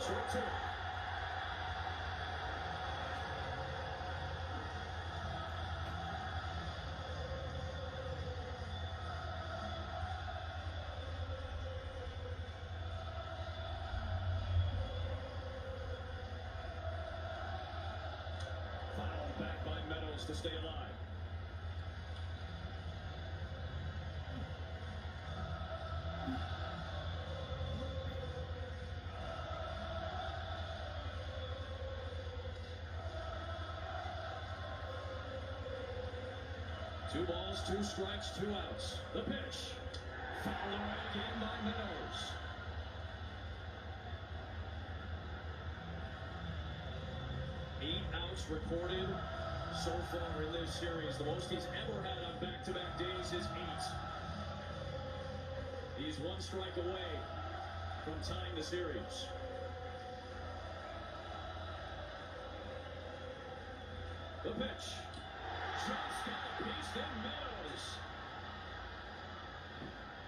Short two. Fouled back by Meadows to stay alive. Two balls, two strikes, two outs. The pitch. Fouled away again by Meadows. Eight outs recorded so far in this series. The most he's ever had on back-to-back days is 8. He's one strike away from tying the series. The pitch. Just got a piece in Meadows.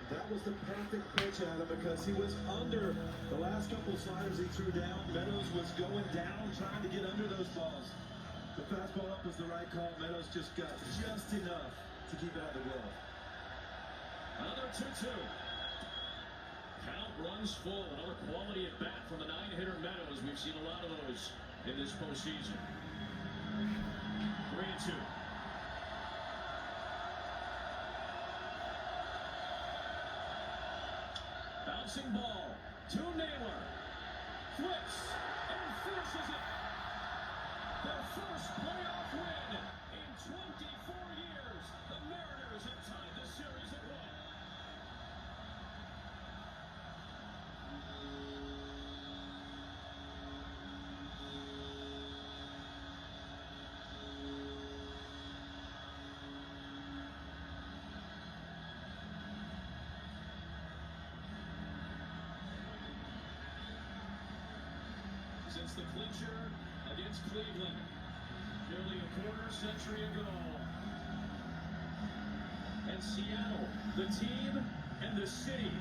That was the perfect pitch, Adam, because he was under the last couple of sliders he threw down. Meadows was going down, trying to get under those balls. The fastball up was the right call. Meadows just got just enough to keep it out of the glove. Another 2-2. Count runs full. Another quality at bat from the 9-hitter Meadows. We've seen a lot of those in this postseason. 3-2. Bouncing ball to Naylor. Flips and finishes it. Their first playoff win in 24 years. The Mariners have tied the series at 1. Since the clincher against Cleveland nearly a quarter century ago. And Seattle, the team and the city,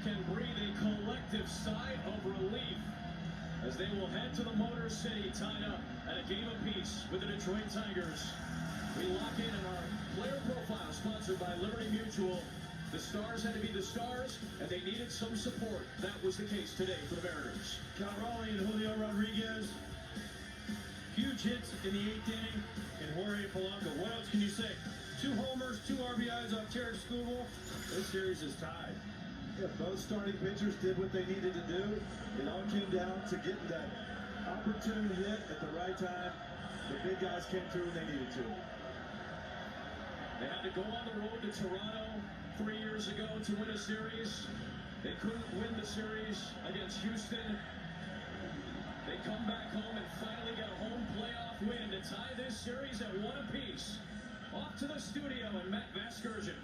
can breathe a collective sigh of relief as they will head to the Motor City tied up at a game apiece with the Detroit Tigers. We lock in our player profile sponsored by Liberty Mutual. The Stars had to be the Stars, and they needed some support. That was the case today for the Mariners. Cal Raleigh and Julio Rodriguez, huge hits in the 8th inning, and Jorge Polanco. What else can you say? 2 homers, 2 RBIs off Terry Skubal. This series is tied. Yeah, both starting pitchers did what they needed to do. It all came down to getting that opportune hit at the right time. The big guys came through when they needed to. They had to go on the road to Toronto 3 years ago to win a series. They couldn't win the series against Houston. They come back home and finally get a home playoff win to tie this series at 1 apiece. Off to the studio and Matt Vasgersian.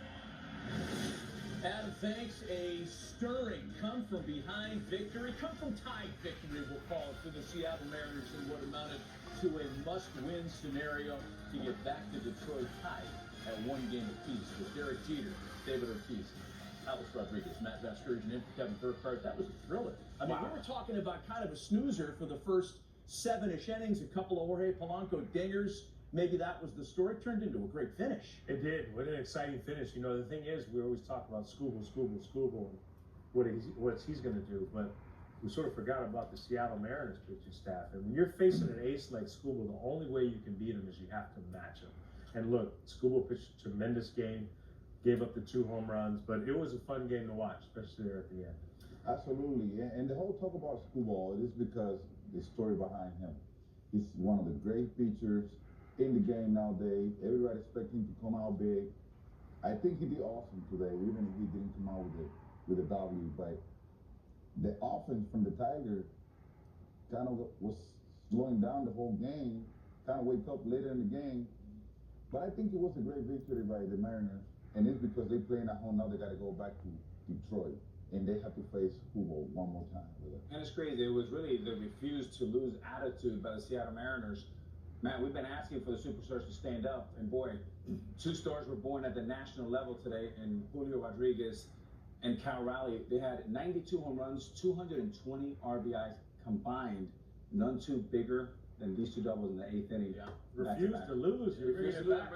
Adam, thanks. A stirring come from behind victory, come from tied victory, we'll call it, for the Seattle Mariners in what amounted to a must-win scenario to get back to Detroit tied at 1 game apiece with Derek Jeter, David Ortiz, Alds Rodriguez, Matt Vasgersian, and Kevin Burkhardt. That was a thriller. I mean, we were talking about kind of a snoozer for the first 7-ish innings, a couple of Jorge Polanco dingers. Maybe that was the story. Turned into a great finish. It did. What an exciting finish. You know, the thing is, we always talk about Skubal, and what he's going to do, but we sort of forgot about the Seattle Mariners pitching staff. And when you're facing an ace like Skubal, the only way you can beat him is you have to match him. And look, Skubal pitched a tremendous game, gave up the 2 home runs, but it was a fun game to watch, especially there at the end. Absolutely, and the whole talk about Skubal is because the story behind him. He's one of the great pitchers in the game nowadays. Everybody expects him to come out big. I think he did awesome today, even if he didn't come out with a W. But the offense from the Tigers kind of was slowing down the whole game, kind of wake up later in the game. But I think it was a great victory by the Mariners, and it's because they're playing at home now. They got to go back to Detroit, and they have to face Skubal one more time. And it's crazy. It was really the refuse to lose attitude by the Seattle Mariners. Man, we've been asking for the superstars to stand up, and boy, 2 stars were born at the national level today, and Julio Rodriguez and Cal Raleigh. They had 92 home runs, 220 RBIs combined, none two bigger than these two doubles in the 8th inning. Yeah. Refuse to lose. You're bringing it back.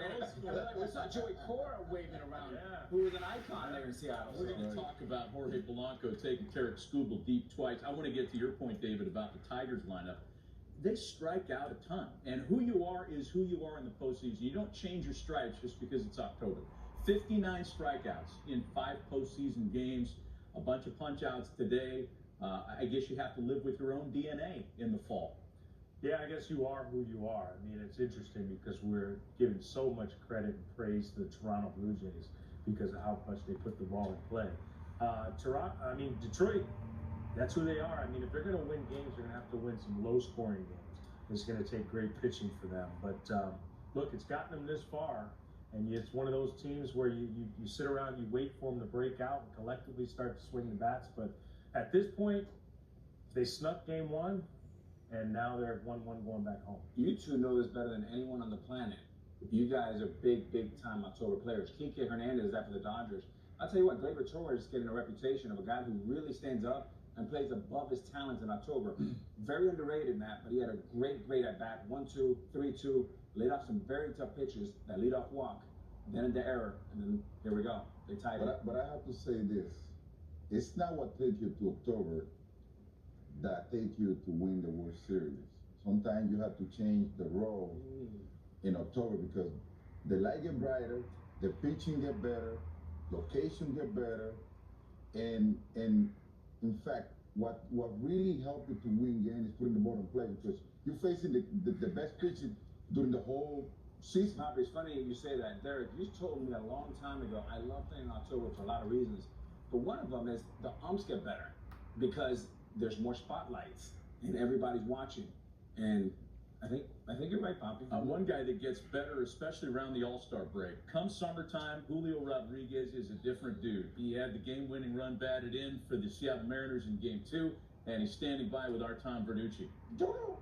We saw Joey Cora waving around, Yeah. who was an icon there in Seattle. We're going to talk about Jorge Polanco taking Tarek Skubal deep twice. I want to get to your point, David, about the Tigers lineup. They strike out a ton, and who you are is who you are in the postseason. You don't change your stripes just because it's October. 59 strikeouts in 5 postseason games, a bunch of punch-outs today. I guess you have to live with your own DNA in the fall. Yeah, I guess you are who you are. I mean, it's interesting because we're giving so much credit and praise to the Toronto Blue Jays because of how much they put the ball in play. Detroit, that's who they are. I mean, if they're going to win games, they're going to have to win some low-scoring games. It's going to take great pitching for them. But look, it's gotten them this far, and it's one of those teams where you sit around, you wait for them to break out and collectively start to swing the bats. But at this point, they snuck game 1. And now they're 1-1 going back home. You two know this better than anyone on the planet. You guys are big time October players. Kike Hernandez is after the Dodgers. I'll tell you what, Gleyber Torres is getting a reputation of a guy who really stands up and plays above his talents in October. Very underrated, Matt, but he had a great at-bat. 1-2, 3-2, laid off some very tough pitches, that leadoff walk, then into error, and then here we go. They tied it. But I have to say this. It's not what takes you to October that take you to win the World Series. Sometimes you have to change the role in October because the light get brighter, the pitching get better, location get better, and in fact, what really helped you to win games is putting the ball in play because you're facing the best pitching during the whole season. Poppy, it's funny you say that. Derek, you told me a long time ago, I love playing in October for a lot of reasons, but one of them is the umps get better because there's more spotlights and everybody's watching. And I think you're right, Poppy. One guy that gets better, especially around the All-Star break. Come summertime, Julio Rodriguez is a different dude. He had the game-winning run batted in for the Seattle Mariners in Game 2, and he's standing by with our Tom Verducci. Joe!